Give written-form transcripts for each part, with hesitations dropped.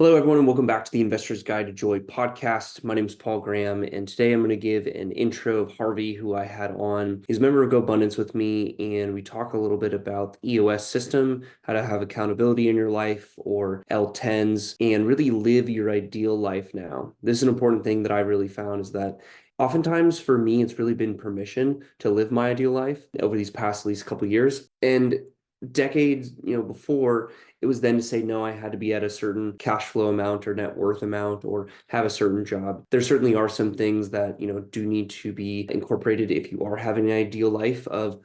Hello, everyone, and welcome back to the Investor's Guide to Joy podcast. My name is Paul Graham, and today I'm going to give an intro of Harvey, who I had on. He's a member of Go Abundance with me, and we talk a little bit about the EOS system, how to have accountability in your life, or L10s, and really live your ideal life now. This is an important thing that I really found is that oftentimes for me, it's really been permission to live my ideal life over these past at least couple years. And decades, before, it was then to say, no, I had to be at a certain cash flow amount or net worth amount or have a certain job. There certainly are some things that, do need to be incorporated if you are having an ideal life of,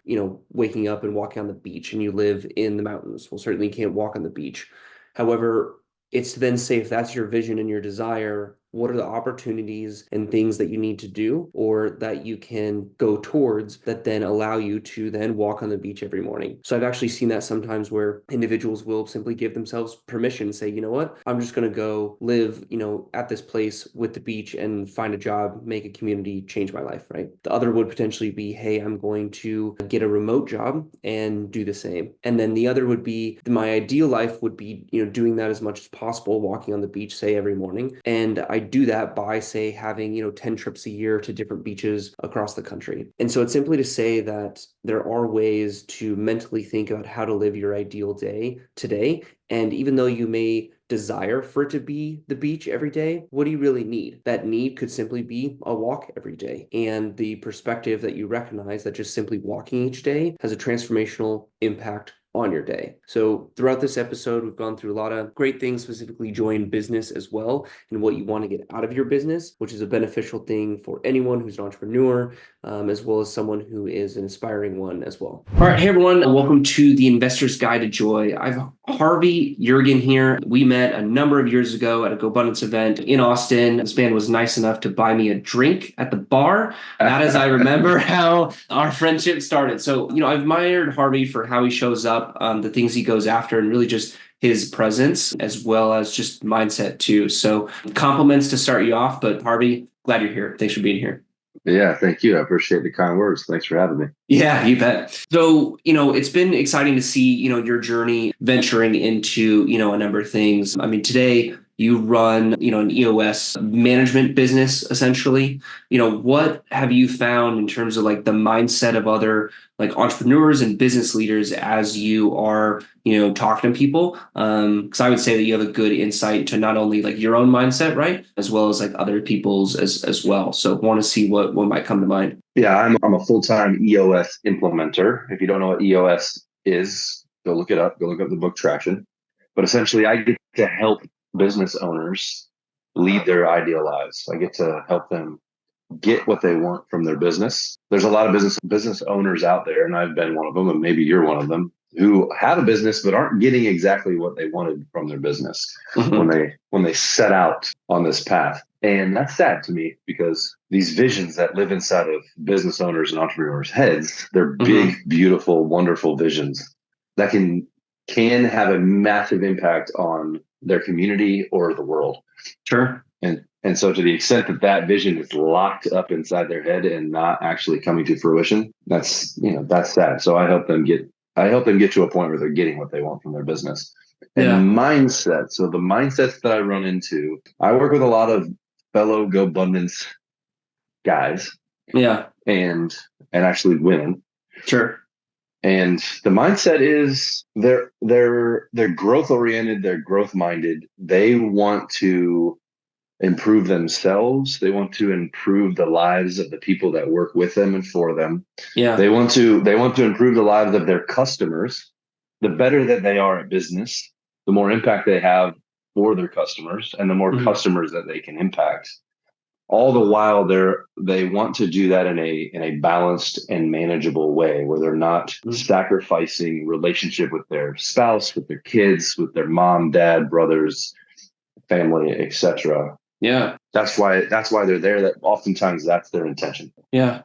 waking up and walking on the beach and you live in the mountains. Well, certainly you can't walk on the beach. However, it's to then say, if that's your vision and your desire, what are the opportunities and things that you need to do or that you can go towards that then allow you to then walk on the beach every morning? So I've actually seen that sometimes where individuals will simply give themselves permission, say, you know what, I'm just going to go live, at this place with the beach and find a job, make a community, change my life, right? The other would potentially be, hey, I'm going to get a remote job and do the same. And then the other would be, my ideal life would be, doing that as much as possible, walking on the beach, say every morning. And I do that by, say, having, 10 trips a year to different beaches across the country. And so it's simply to say that there are ways to mentally think about how to live your ideal day today. And even though you may desire for it to be the beach every day, what do you really need? That need could simply be a walk every day. And the perspective that you recognize that just simply walking each day has a transformational impact on your day. So throughout this episode, we've gone through a lot of great things, specifically joy in business as well, and what you want to get out of your business, which is a beneficial thing for anyone who's an entrepreneur, as well as someone who is an aspiring one as well. All right, hey everyone, welcome to the Investor's Guide to Joy. I've Harvey Yergin here. We met a number of years ago at a Go Abundance event in Austin. This man was nice enough to buy me a drink at the bar. That is, I remember how our friendship started. So, I've admired Harvey for how he shows up, the things he goes after, and really just his presence as well as just mindset too. So compliments to start you off, but Harvey, glad you're here. Thanks for being here. Yeah, thank you. I appreciate the kind words. Thanks for having me. Yeah, you bet. So, it's been exciting to see, your journey venturing into, a number of things. I mean, today you run, an EOS management business, essentially. What have you found in terms of like the mindset of other like entrepreneurs and business leaders as you are, talking to people? Because I would say that you have a good insight to not only like your own mindset, right, as well as like other people's as well. So want to see what might come to mind. Yeah, I'm a full-time EOS implementer. If you don't know what EOS is, go look it up. Go look up the book Traction. But essentially, I get to help business owners lead their ideal lives. I get to help them get what they want from their business. There's a lot of business owners out there, and I've been one of them, and maybe you're one of them, who have a business but aren't getting exactly what they wanted from their business when they set out on this path. And that's sad to me because these visions that live inside of business owners and entrepreneurs' heads, they're big, beautiful, wonderful visions that can have a massive impact on their community or the world. Sure. And so to the extent that that vision is locked up inside their head and not actually coming to fruition, that's sad. So I help them get to a point where they're getting what they want from their business. And mindset. So the mindsets that I run into, I work with a lot of fellow Go Abundance guys. Yeah. And actually women. Sure. And the mindset is they're growth oriented, they're growth minded. They want to improve themselves. They want to improve the lives of the people that work with them and for them. Yeah. They want to improve the lives of their customers. The better that they are at business, the more impact they have for their customers and the more customers that they can impact. All the while they want to do that in a balanced and manageable way where they're not sacrificing relationship with their spouse, with their kids, with their mom, dad, brothers, family, etc. Yeah. That's why they're there. That oftentimes that's their intention. Yeah.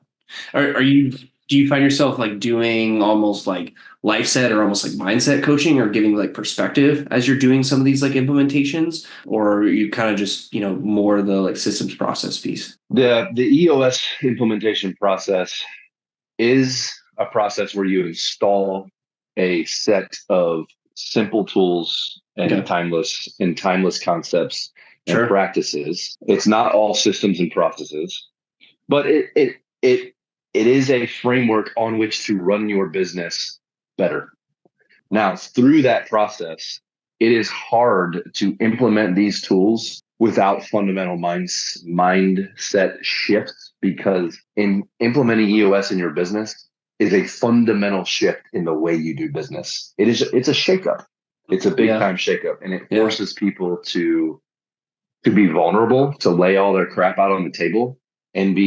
Do you find yourself like doing almost like life set or almost like mindset coaching or giving like perspective as you're doing some of these like implementations, or are you kind of just, more the like systems process piece? The EOS implementation process is a process where you install a set of simple tools and Okay. timeless concepts and Sure. practices. It's not all systems and processes, but it is a framework on which to run your business better. Now, through that process, it is hard to implement these tools without fundamental mindset shifts, because in implementing EOS in your business is a fundamental shift in the way you do business. It's a shakeup. It's a big Yeah. time shakeup, and it Yeah. forces people to be vulnerable, to lay all their crap out on the table and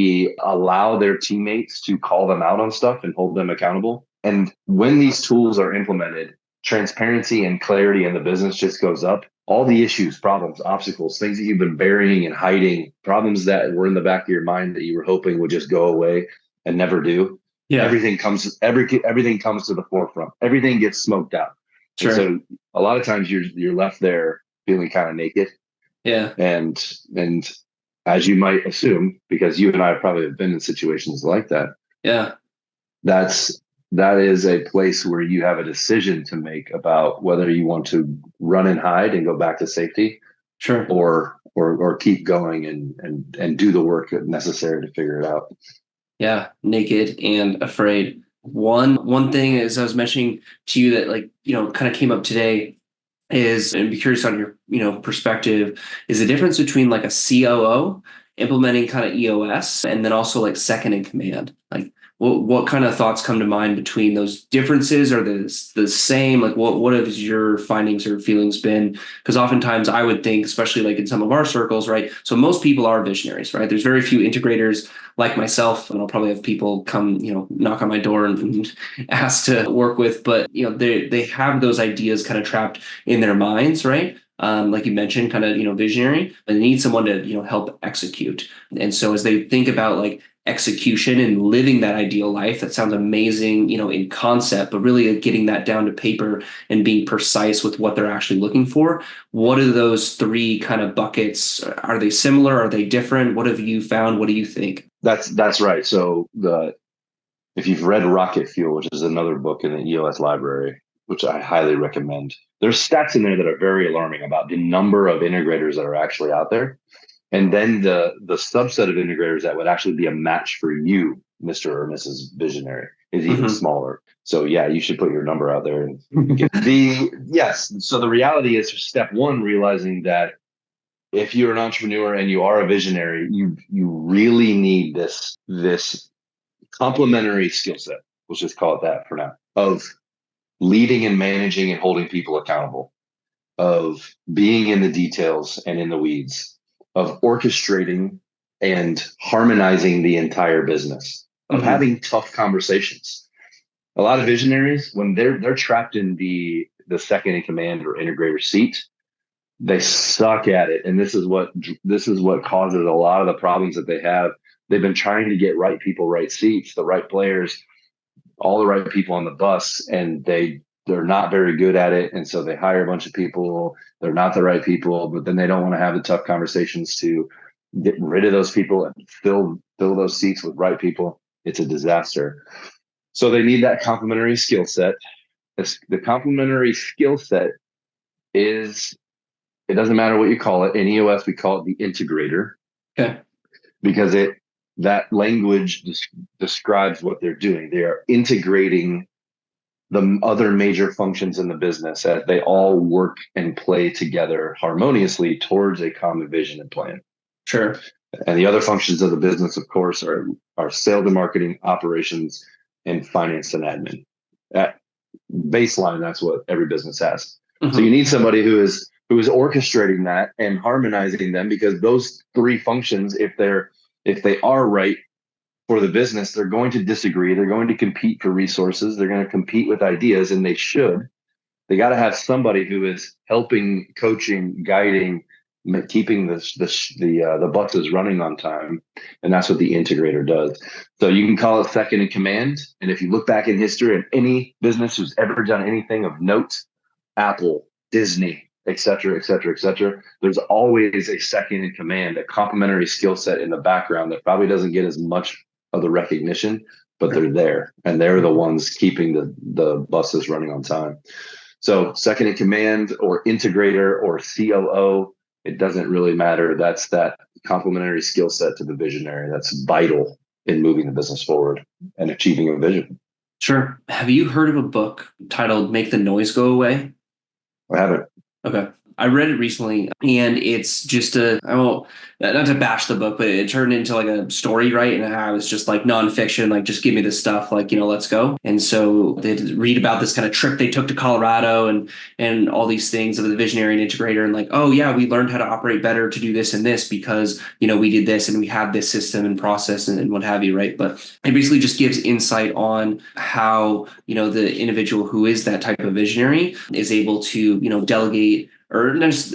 allow their teammates to call them out on stuff and hold them accountable. And when these tools are implemented, transparency and clarity in the business just goes up. All the issues, problems, obstacles, things that you've been burying and hiding, problems that were in the back of your mind that you were hoping would just go away and never do. Yeah. Everything comes to the forefront. Everything gets smoked out. Sure. And so a lot of times you're left there feeling kind of naked. Yeah. And as you might assume, because you and I probably have been in situations like that. Yeah. That is a place where you have a decision to make about whether you want to run and hide and go back to safety, Sure. or keep going and do the work necessary to figure it out. Yeah. Naked and afraid. One thing is, I was mentioning to you that, like, kind of came up today is, and be curious on your, perspective, is the difference between like a COO implementing kind of EOS and then also like second in command. Like, what kind of thoughts come to mind between those differences? Are they the same? Like, what have your findings or feelings been? Because oftentimes I would think, especially like in some of our circles, right? So most people are visionaries, right? There's very few integrators like myself, and I'll probably have people come, knock on my door and ask to work with, but they have those ideas kind of trapped in their minds, right? Like you mentioned, kind of, visionary, but they need someone to, help execute. And so as they think about like execution and living that ideal life, that sounds amazing, in concept, but really getting that down to paper and being precise with what they're actually looking for. What are those three kind of buckets? Are they similar? Are they different? What have you found? What do you think? That's right. So if you've read Rocket Fuel, which is another book in the EOS library, which I highly recommend, there's stats in there that are very alarming about the number of integrators that are actually out there. And then the subset of integrators that would actually be a match for you, Mr. or Mrs. Visionary, is even smaller. So yeah, you should put your number out there. Yes. So the reality is, step one, realizing that if you're an entrepreneur and you are a visionary, you really need this complementary skill set. Let's just call it that for now, of leading and managing and holding people accountable, of being in the details and in the weeds, of orchestrating and harmonizing the entire business, of having tough conversations. A lot of visionaries, when they're trapped in the second in command or integrator seat, they suck at it. And this is what causes a lot of the problems that they have. They've been trying to get right people, right seats, the right players, all the right people on the bus, and they're not very good at it. And so they hire a bunch of people. They're not the right people, but then they don't want to have the tough conversations to get rid of those people and fill those seats with right people. It's a disaster. So they need that complementary skill set. The complementary skill set is, it doesn't matter what you call it. In EOS, we call it the integrator. Okay. Because that language describes what they're doing. They are integrating the other major functions in the business as they all work and play together harmoniously towards a common vision and plan. Sure. And the other functions of the business, of course, are sales and marketing, operations, and finance and admin. At baseline, that's what every business has. So you need somebody who is orchestrating that and harmonizing them, because those three functions, if they are right for the business, they're going to disagree. They're going to compete for resources. They're going to compete with ideas, and they should. They got to have somebody who is helping, coaching, guiding, keeping the buses running on time, and that's what the integrator does. So you can call it second in command. And if you look back in history, and any business who's ever done anything of note, Apple, Disney, et cetera, et cetera, et cetera, there's always a second in command, a complementary skill set in the background that probably doesn't get as much of the recognition, but they're there, and they're the ones keeping the buses running on time. So second in command or integrator or COO, it doesn't really matter. That's that complementary skill set to the visionary. That's vital in moving the business forward and achieving a vision. Sure. Have you heard of a book titled Make the Noise Go Away? I haven't. Okay. I read it recently, and it's just not to bash the book, but it turned into like a story, right? And how it's just like nonfiction, like just give me this stuff, like, let's go. And so they read about this kind of trip they took to Colorado and all these things of the visionary and integrator, and like, oh yeah, we learned how to operate better to do this and this because, we did this and we had this system and process and what have you, right? But it basically just gives insight on how, the individual who is that type of visionary is able to, delegate or just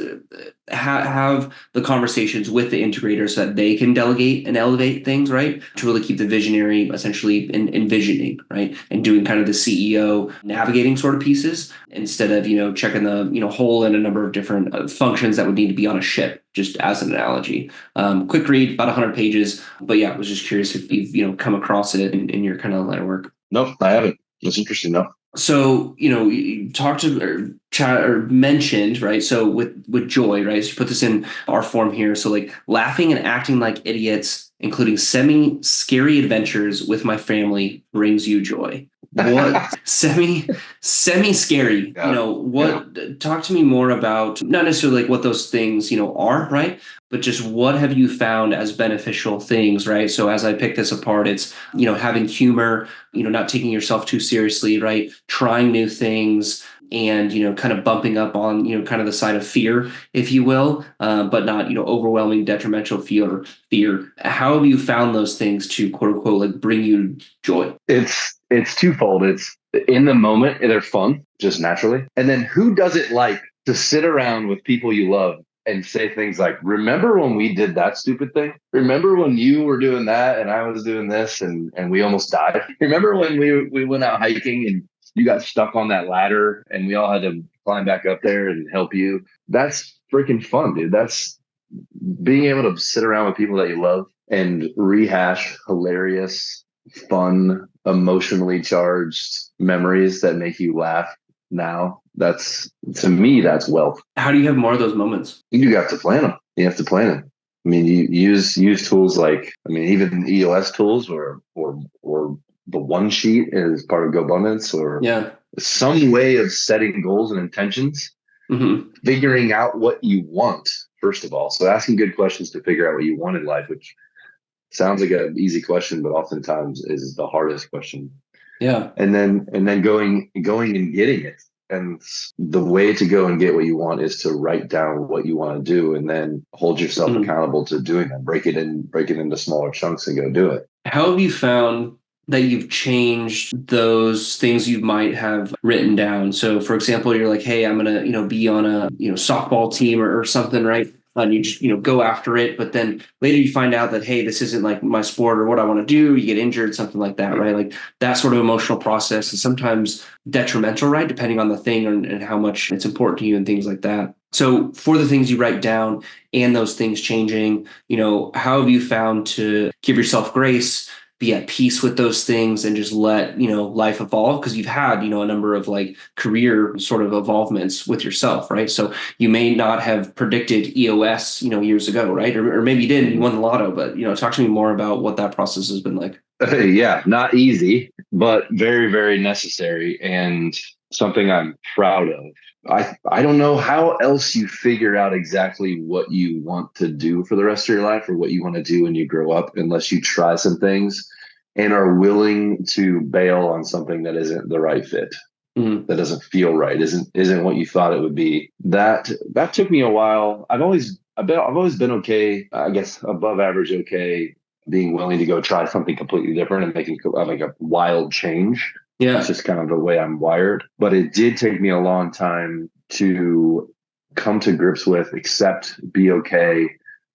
have the conversations with the integrator so that they can delegate and elevate things, right? To really keep the visionary essentially envisioning, right? And doing kind of the CEO navigating sort of pieces instead of, checking the, hole in a number of different functions that would need to be on a ship, just as an analogy. Quick read, about 100 pages. But yeah, I was just curious if you've, come across it in your kind of line of work. Nope, I haven't. It's interesting though. So, you talked to or chat or mentioned, right? So with joy, right? So you put this in our form here. So like laughing and acting like idiots, including semi-scary adventures with my family brings you joy. What semi-scary, talk to me more about not necessarily like what those things, are, right? But just what have you found as beneficial things, right? So as I pick this apart, it's, having humor, not taking yourself too seriously, right? Trying new things and, kind of bumping up on, kind of the side of fear, if you will, but not, overwhelming detrimental fear. How have you found those things to quote unquote, like bring you joy? It's twofold. It's in the moment, they're fun, just naturally. And then who doesn't like to sit around with people you love and say things like, remember when we did that stupid thing? Remember when you were doing that and I was doing this and we almost died? Remember when we went out hiking and you got stuck on that ladder and we all had to climb back up there and help you? That's freaking fun, dude. That's being able to sit around with people that you love and rehash hilarious, fun, emotionally charged memories that make you laugh now. That's, to me, that's wealth. How do you have more of those moments? You have to plan them. You have to plan them. I mean, you use tools like, even EOS tools or the one sheet is part of GoBundance or some way of setting goals and intentions, figuring out what you want, first of all. So asking good questions to figure out what you want in life, which sounds like an easy question, but oftentimes is the hardest question. Yeah. And then going and getting it. And the way to go and get what you want is to write down what you want to do and then hold yourself accountable to doing that. Break it into smaller chunks and go do it. How have you found that you've changed those things you might have written down? So for example, you're like, hey, I'm going to, be on a, softball team or something, right? And you just, go after it. But then later you find out that, hey, this isn't like my sport or what I want to do. You get injured, something like that, right? Like that sort of emotional process is sometimes detrimental, right? Depending on the thing and how much it's important to you and things like that. So for the things you write down and those things changing, how have you found to give yourself grace, be at peace with those things and just let, life evolve? Because you've had, a number of like career sort of evolvements with yourself, right? So you may not have predicted EOS, years ago, right? Or maybe you did and you won the lotto, but, talk to me more about what that process has been like. Yeah, not easy, but very, very necessary and something I'm proud of. I don't know how else you figure out exactly what you want to do for the rest of your life or what you want to do when you grow up, unless you try some things and are willing to bail on something that isn't the right fit, that doesn't feel right, isn't what you thought it would be. That took me a while. I've always been okay, I guess above average okay, being willing to go try something completely different and making like a wild change. Yeah. It's just kind of the way I'm wired. But it did take me a long time to come to grips with, accept, be okay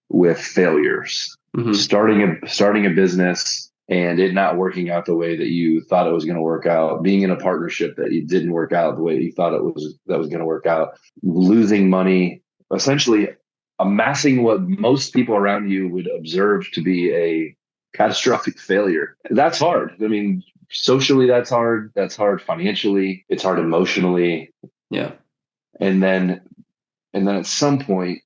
with failures. Starting a business and it not working out the way that you thought it was going to work out, being in a partnership that it didn't work out the way you thought that was going to work out, losing money, essentially amassing what most people around you would observe to be a catastrophic failure. That's hard. Socially, that's hard. That's hard financially. It's hard emotionally. Yeah. And then at some point,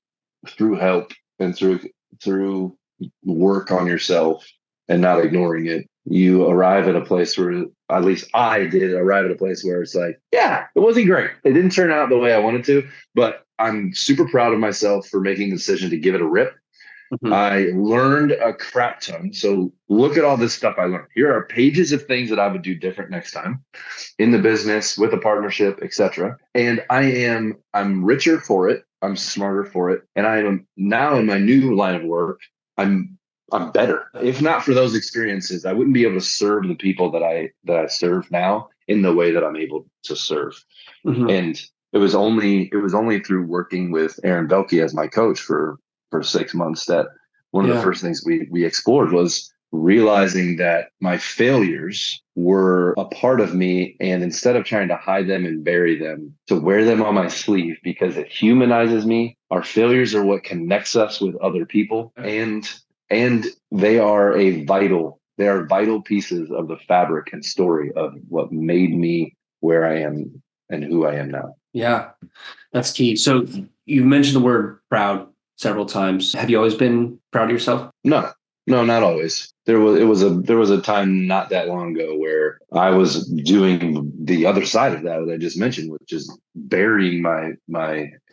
through help and through work on yourself and not ignoring it, you arrive at a place where, at least I did arrive at a place where it's like, yeah, it wasn't great. It didn't turn out the way I wanted to, but I'm super proud of myself for making the decision to give it a rip. Hmm. I learned a crap ton. So look at all this stuff I learned. Here are pages of things that I would do different next time in the business, with a partnership, etc. And I'm richer for it. I'm smarter for it. And I am now in my new line of work. I'm better. If not for those experiences, I wouldn't be able to serve the people that I serve now in the way that I'm able to serve. Hmm. And it was only through working with Aaron Belke as my coach for 6 months that one of the Yeah. first things we explored was realizing that my failures were a part of me, and instead of trying to hide them and bury them, to wear them on my sleeve because it humanizes me. Our failures are what connects us with other people, and they are vital pieces of the fabric and story of what made me where I am and who I am now. Yeah. That's key. So you mentioned the word proud several times. Have you always been proud of yourself? No, no, not always. There was a time not that long ago where I was doing the other side of that I just mentioned, which is burying my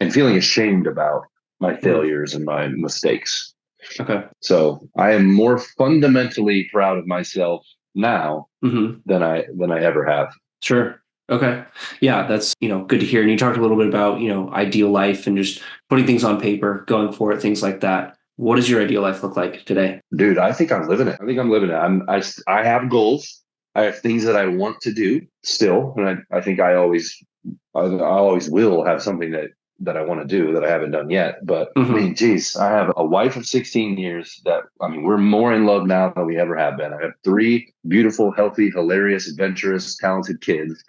and feeling ashamed about my Mhm. failures and my mistakes. Okay. So I am more fundamentally proud of myself now Hmm. than I ever have. Sure. Okay. Yeah, that's, good to hear. And you talked a little bit about, ideal life and just putting things on paper, going for it, things like that. What does your ideal life look like today? Dude, I think I'm living it. I think I'm living it. I have goals. I have things that I want to do still, and I think I always will have something that I want to do that I haven't done yet. But I Hmm. mean, geez, I have a wife of 16 years that, I mean, we're more in love now than we ever have been. I have three beautiful, healthy, hilarious, adventurous, talented kids.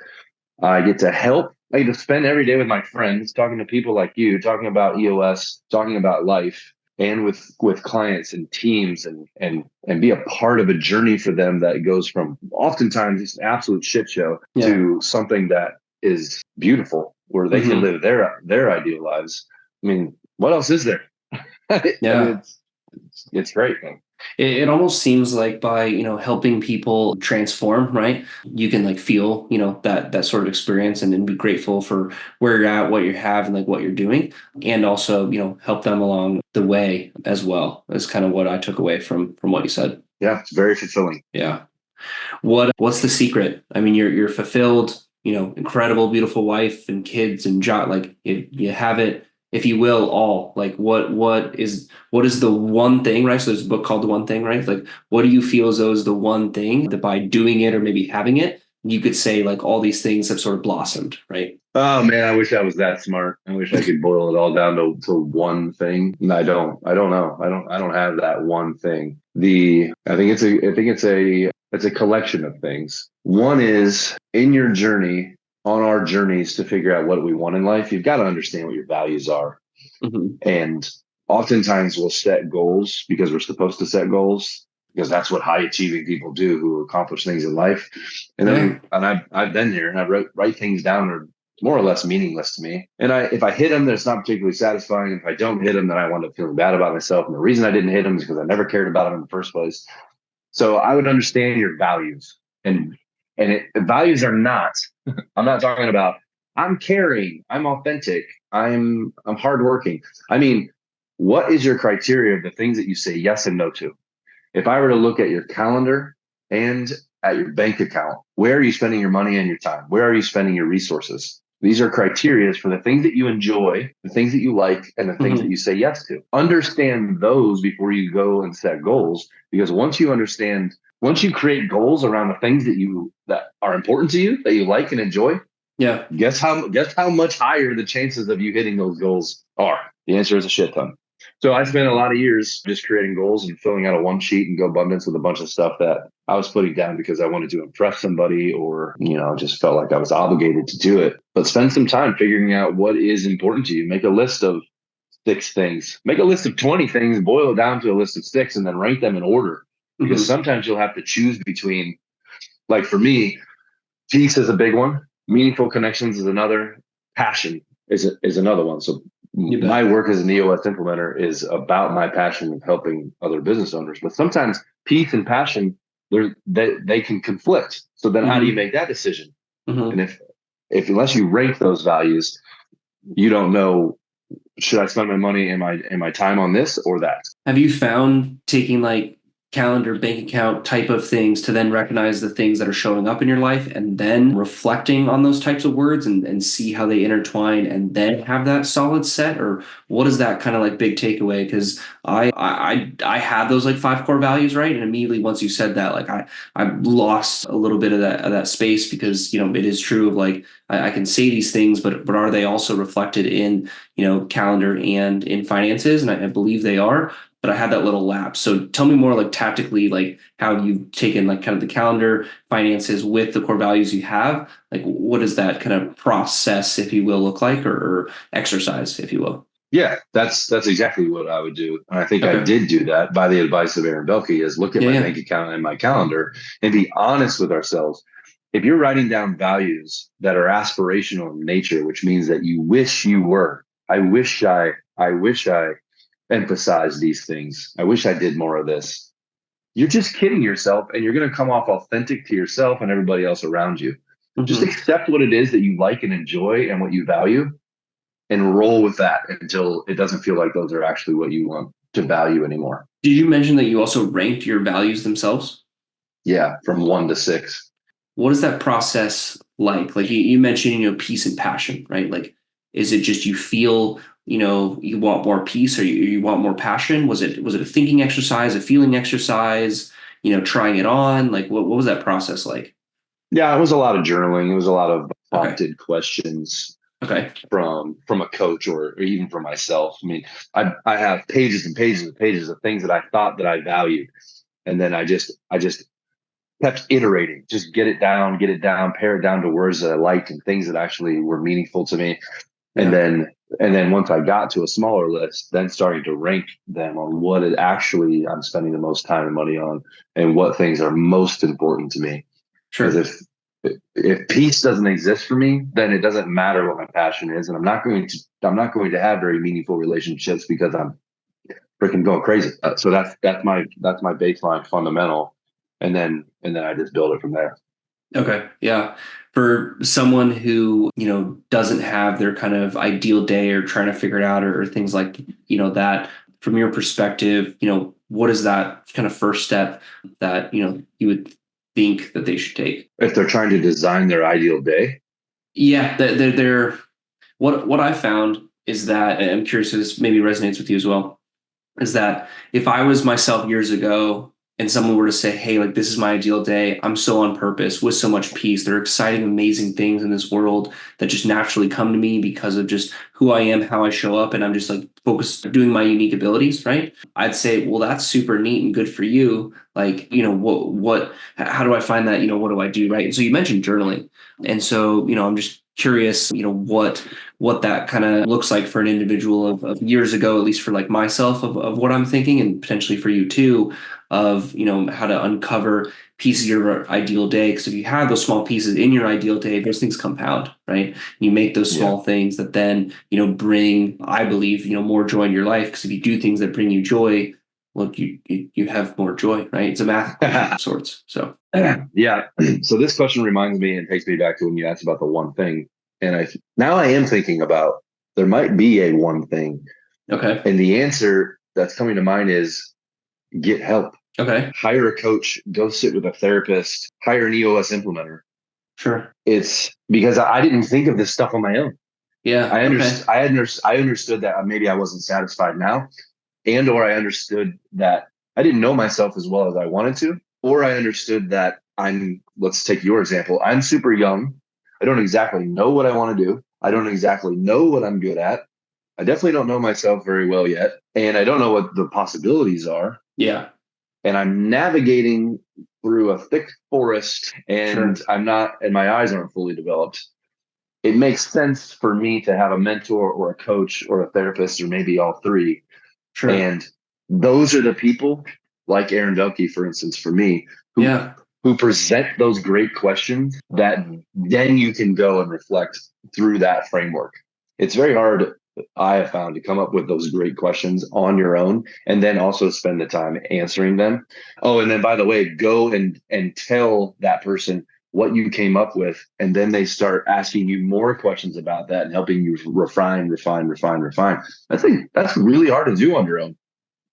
I get to help. I get to spend every day with my friends, talking to people like you, talking about EOS, talking about life, and with clients and teams, and be a part of a journey for them that goes from oftentimes just an absolute shit show Yeah. to something that is beautiful, where they can Hmm. live their ideal lives. I mean, what else is there? I mean, Yeah. it's great, man. It almost seems like by, helping people transform, right? You can like feel, that sort of experience and then be grateful for where you're at, what you have, and like what you're doing. And also, help them along the way as well. Is kind of what I took away from what you said. Yeah, it's very fulfilling. Yeah. What's the secret? I mean, you're fulfilled, incredible, beautiful wife and kids and job. Like you have it, if you will, all. Like what is the one thing, right? So there's a book called The One Thing, right? Like what do you feel as though is the one thing that by doing it or maybe having it, you could say like all these things have sort of blossomed, right? Oh man, I wish I was that smart. I wish I could boil it all down to one thing. And I don't. I don't know. I don't have that one thing. I think it's a collection of things. One is, in your journey, on our journeys to figure out what we want in life, you've got to understand what your values are. Hmm. And oftentimes we'll set goals because we're supposed to set goals, because that's what high achieving people do who accomplish things in life. And Yeah. then, and I've been here, and I write things down that are more or less meaningless to me. And if I hit them, then it's not particularly satisfying. If I don't hit them, then I wind up feeling bad about myself. And the reason I didn't hit them is because I never cared about them in the first place. So I would understand your values, and values are not. I'm not talking about I'm caring, I'm authentic, I'm hardworking. I mean, what is your criteria of the things that you say yes and no to? If I were to look at your calendar and at your bank account, where are you spending your money and your time? Where are you spending your resources? These are criteria for the things that you enjoy, the things that you like, and the things that Hmm. you say yes to. Understand those before you go and set goals, because once you create goals around the things that are important to you, that you like and enjoy, Yeah. guess how much higher the chances of you hitting those goals are. The answer is a shit ton. So I spent a lot of years just creating goals and filling out a one sheet and go abundance with a bunch of stuff that I was putting down because I wanted to impress somebody, or, just felt like I was obligated to do it. But spend some time figuring out what is important to you. Make a list of 6 things. Make a list of 20 things, boil it down to a list of 6, and then rank them in order. Because Hmm. sometimes you'll have to choose between, like for me, peace is a big one. Meaningful connections is another. passion is another one. So You my bet. work as an EOS implementer is about my passion of helping other business owners. But sometimes peace and passion, they can conflict. So then how do you Hmm. make that decision? Hmm. And if unless you rank those values, you don't know, should I spend my money and my time on this or that? Have you found taking like calendar, bank account type of things to then recognize the things that are showing up in your life and then reflecting on those types of words and see how they intertwine and then have that solid set? Or what is that kind of like big takeaway? Because I have those like five core values, right? And immediately once you said that, like I lost a little bit of that space because, you know, it is true of like I can say these things, but are they also reflected in, you know, calendar and in finances? And I believe they are, but I had that little lapse. So tell me more like tactically, like how you've taken like kind of the calendar finances with the core values you have. Like what does that kind of process, if you will, look like, or exercise, if you will? Yeah, that's exactly what I would do. And I think I Okay. did do that by the advice of Aaron Belke, is look at Yeah, my yeah. bank account and my calendar and be honest with ourselves. If you're writing down values that are aspirational in nature, which means that you wish you were, I wish I emphasized these things. I wish I did more of this. You're just kidding yourself and you're going to come off authentic to yourself and everybody else around you. Just Hmm. accept what it is that you like and enjoy and what you value and roll with that until it doesn't feel like those are actually what you want to value anymore. Did you mention that you also ranked your values themselves? Yeah, from 1 to 6. What is that process like? Like you mentioned, you know, peace and passion, right? Like, is it just you feel, you know, you want more peace or you want more passion? Was it a thinking exercise, a feeling exercise, you know, trying it on? Like what was that process like? Yeah, it was a lot of journaling. It was a lot of Okay. prompted questions Okay. from a coach or even from myself. I mean, I have pages and pages and pages of things that I thought that I valued, and then I just kept iterating, just get it down, pare it down to words that I liked and things that actually were meaningful to me. And Yeah. then once I got to a smaller list, then starting to rank them on what it actually I'm spending the most time and money on and what things are most important to me. Because Sure. if peace doesn't exist for me, then it doesn't matter what my passion is, and I'm not going to have very meaningful relationships because I'm freaking going crazy. So that's my baseline fundamental, and then I just build it from there. Okay. Yeah. For someone who, you know, doesn't have their kind of ideal day or trying to figure it out or things like, you know, that from your perspective, you know, what is that kind of first step that, you know, you would think that they should take? If they're trying to design their ideal day, Yeah. They're what I found is that, and I'm curious if this maybe resonates with you as well, is that if I was myself years ago and someone were to say, hey, like this is my ideal day, I'm so on purpose with so much peace. There are exciting, amazing things in this world that just naturally come to me because of just who I am, how I show up, and I'm just like focused doing my unique abilities, right? I'd say, well, that's super neat and good for you. Like, you know, how do I find that? You know, what do I do? Right. And so you mentioned journaling. And so, you know, I'm just curious, you know, what that kind of looks like for an individual of years ago, at least for like myself of what I'm thinking and potentially for you too, of, you know, how to uncover pieces of your ideal day. Because if you have those small pieces in your ideal day, those things compound, right? You make those yeah, small things that then, you know, bring, I believe, you know, more joy in your life. Because if you do things that bring you joy, look, you have more joy, right? It's a math equation of sorts. So, yeah. So this question reminds me and takes me back to when you asked about the one thing, and I am thinking about there might be a one thing, okay. and the answer that's coming to mind is get help. Okay. Hire a coach, go sit with a therapist, hire an EOS implementer. Sure. It's because I didn't think of this stuff on my own. Yeah. Okay. I understood that maybe I wasn't satisfied now, and or I understood that I didn't know myself as well as I wanted to, or I understood that let's take your example. I'm super young. I don't exactly know what I want to do. I don't exactly know what I'm good at. I definitely don't know myself very well yet, and I don't know what the possibilities are, Yeah. and I'm navigating through a thick forest and Sure. my eyes aren't fully developed. It makes sense for me to have a mentor or a coach or a therapist or maybe all three. Sure. And those are the people like Aaron Belke, for instance, for me, who Yeah. who present those great questions that then you can go and reflect through that framework. It's very hard, I have found, to come up with those great questions on your own and then also spend the time answering them. Oh, and then by the way, go and tell that person what you came up with, and then they start asking you more questions about that and helping you refine. I think that's really hard to do on your own.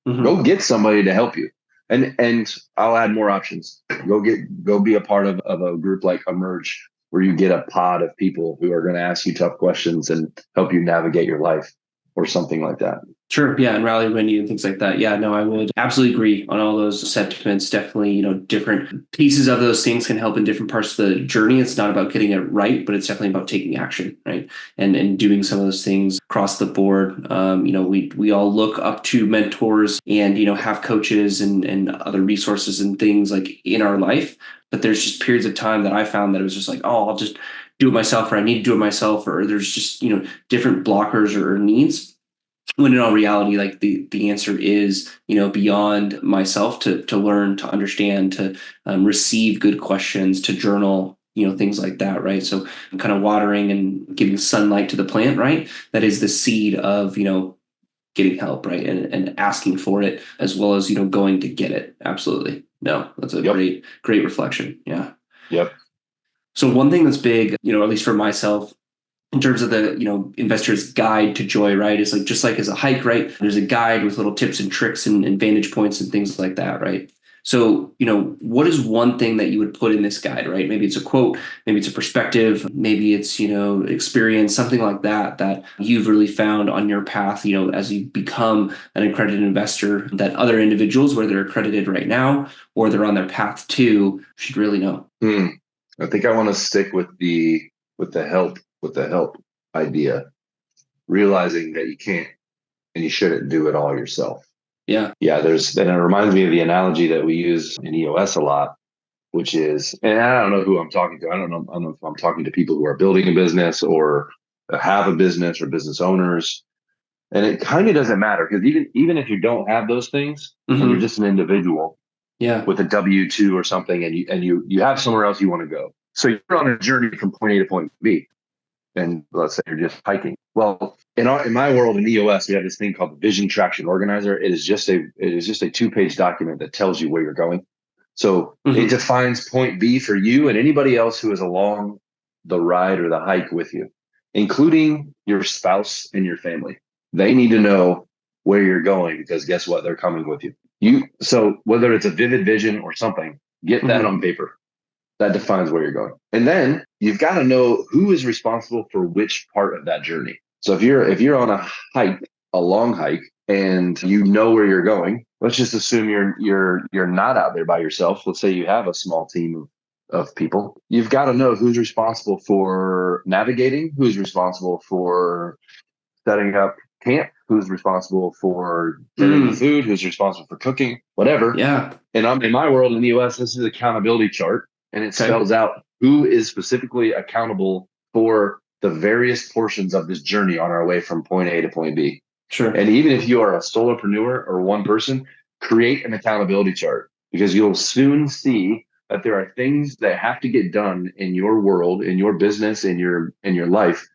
Mm-hmm. Go get somebody to help you. And I'll add more options. Go be a part of a group like Emerge, where you get a pod of people who are going to ask you tough questions and help you navigate your life, or something like that. Sure. Yeah. And rally when you and things like that. Yeah, no, I would absolutely agree on all those sentiments. Definitely, different pieces of those things can help in different parts of the journey. It's not about getting it right, but it's definitely about taking action, right? And doing some of those things across the board. We all look up to mentors and, have coaches and other resources and things like in our life. But there's just periods of time that I found that it was just like, oh, I'll just do it myself, or I need to do it myself, or there's just, different blockers or needs, when in all reality, like the answer is, beyond myself to learn, to understand, to receive good questions, to journal, things like that, right? So kind of watering and giving sunlight to the plant, right? That is the seed of, getting help, right? And asking for it, as well as, going to get it. Absolutely. No, that's a great reflection. Yeah. Yep. So one thing that's big, at least for myself, in terms of the investor's guide to joy, right, is like, just like as a hike, right, there's a guide with little tips and tricks and vantage points and things like that, right? So what is one thing that you would put in this guide, right? Maybe it's a quote, maybe it's a perspective, maybe it's experience, something like that you've really found on your path, as you become an accredited investor, that other individuals, whether they're accredited right now or they're on their path to, should really know. I think I want to stick with the help idea, realizing that you can't and you shouldn't do it all yourself. Yeah. And it reminds me of the analogy that we use in EOS a lot, which is, and I don't know who I'm talking to. I don't know if I'm talking to people who are building a business or have a business, or business owners. And it kind of doesn't matter, because even if you don't have those things, and you're just an individual, with a W-2 or something, and you have somewhere else you want to go. So you're on a journey from point A to point B, and let's say you're just hiking. Well, in my world in EOS, we have this thing called the Vision Traction Organizer. It is just a 2-page document that tells you where you're going. So it defines point B for you and anybody else who is along the ride or the hike with you, including your spouse and your family. They need to know where you're going, because guess what? They're coming with you. So whether it's a vivid vision or something, get that on paper. That defines where you're going. And then you've got to know who is responsible for which part of that journey. So if you're on a long hike, and you know where you're going, let's just assume you're not out there by yourself. Let's say you have a small team of people. You've got to know who's responsible for navigating, who's responsible for setting up camp, who's responsible for getting the food, who's responsible for cooking, whatever. Yeah. And I'm in my world in the US, this is an accountability chart, and it spells out who is specifically accountable for the various portions of this journey on our way from point A to point B. Sure. And even if you are a solopreneur or one person, create an accountability chart, because you'll soon see that there are things that have to get done in your world, in your business, in your life,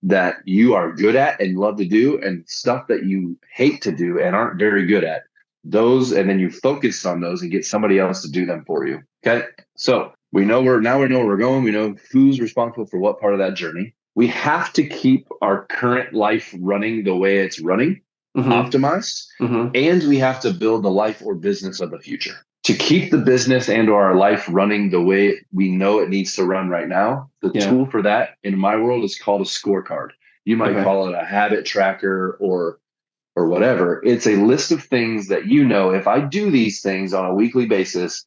that you are good at and love to do, and stuff that you hate to do and aren't very good at those. And then you focus on those and get somebody else to do them for you. Okay. So we know where we're going. We know who's responsible for what part of that journey. We have to keep our current life running the way it's running, optimized, and we have to build the life or business of the future. To keep the business and or our life running the way we know it needs to run right now, the tool for that in my world is called a scorecard. You might call it a habit tracker or whatever. It's a list of things that, if I do these things on a weekly basis,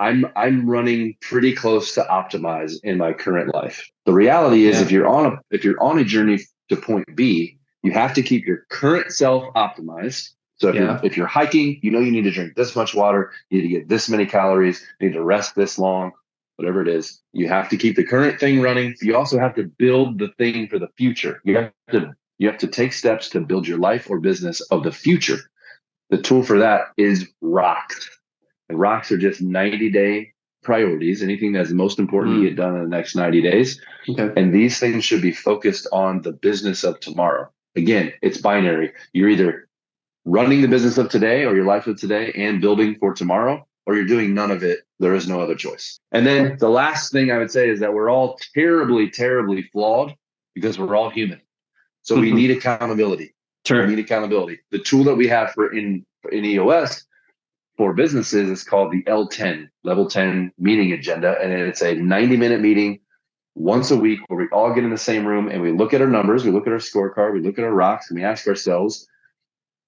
I'm running pretty close to optimize in my current life. The reality is, if you're on a journey to point B, you have to keep your current self optimized. So if you're hiking, you need to drink this much water, you need to get this many calories, you need to rest this long, whatever it is. You have to keep the current thing running. You also have to build the thing for the future. You have to take steps to build your life or business of the future. The tool for that is rocks. And rocks are just 90-day priorities, anything that's most important to get done in the next 90 days. Okay. And these things should be focused on the business of tomorrow. Again, it's binary. You're either running the business of today or your life of today and building for tomorrow, or you're doing none of it. There is no other choice. And then the last thing I would say is that we're all terribly, terribly flawed because we're all human. So we need accountability. Sure. We need accountability. The tool that we have for in EOS for businesses is called the L10, Level 10 Meeting Agenda. And it's a 90-minute meeting once a week where we all get in the same room and we look at our numbers, we look at our scorecard, we look at our rocks, and we ask ourselves,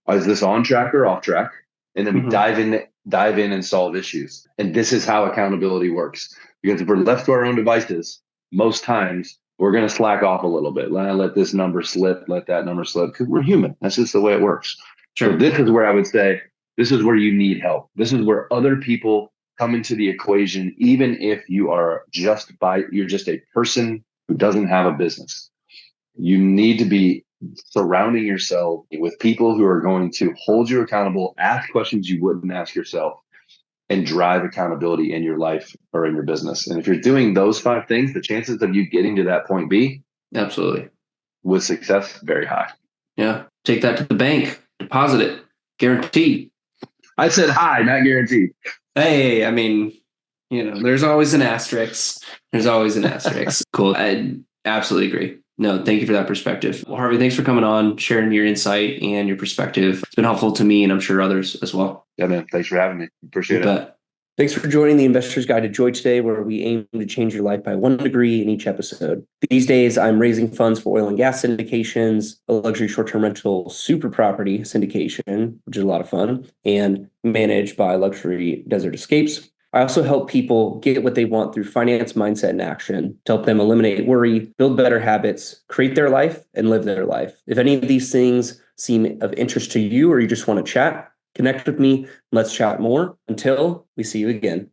is this on track or off track? And then we dive in and solve issues. And this is how accountability works. Because if we're left to our own devices, most times we're going to slack off a little bit. Let this number slip, let that number slip, because we're human. That's just the way it works. Sure. So this is where I would say, this is where you need help. This is where other people come into the equation, even if you're just a person who doesn't have a business. You need to be surrounding yourself with people who are going to hold you accountable, ask questions you wouldn't ask yourself, and drive accountability in your life or in your business. And if you're doing those 5 things, the chances of you getting to that point B, absolutely, with success, very high. Yeah. Take that to the bank, deposit it, guaranteed. I said high, not guaranteed. Hey, I mean, there's always an asterisk. Cool. I absolutely agree. No, thank you for that perspective. Well, Harvey, thanks for coming on, sharing your insight and your perspective. It's been helpful to me and I'm sure others as well. Yeah, man. Thanks for having me. Appreciate it. Thanks for joining the Investor's Guide to Joy today, where we aim to change your life by 1 degree in each episode. These days, I'm raising funds for oil and gas syndications, a luxury short-term rental super property syndication, which is a lot of fun, and managed by Luxury Desert Escapes. I also help people get what they want through finance, mindset, and action to help them eliminate worry, build better habits, create their life, and live their life. If any of these things seem of interest to you or you just want to chat, connect with me. Let's chat more. Until we see you again.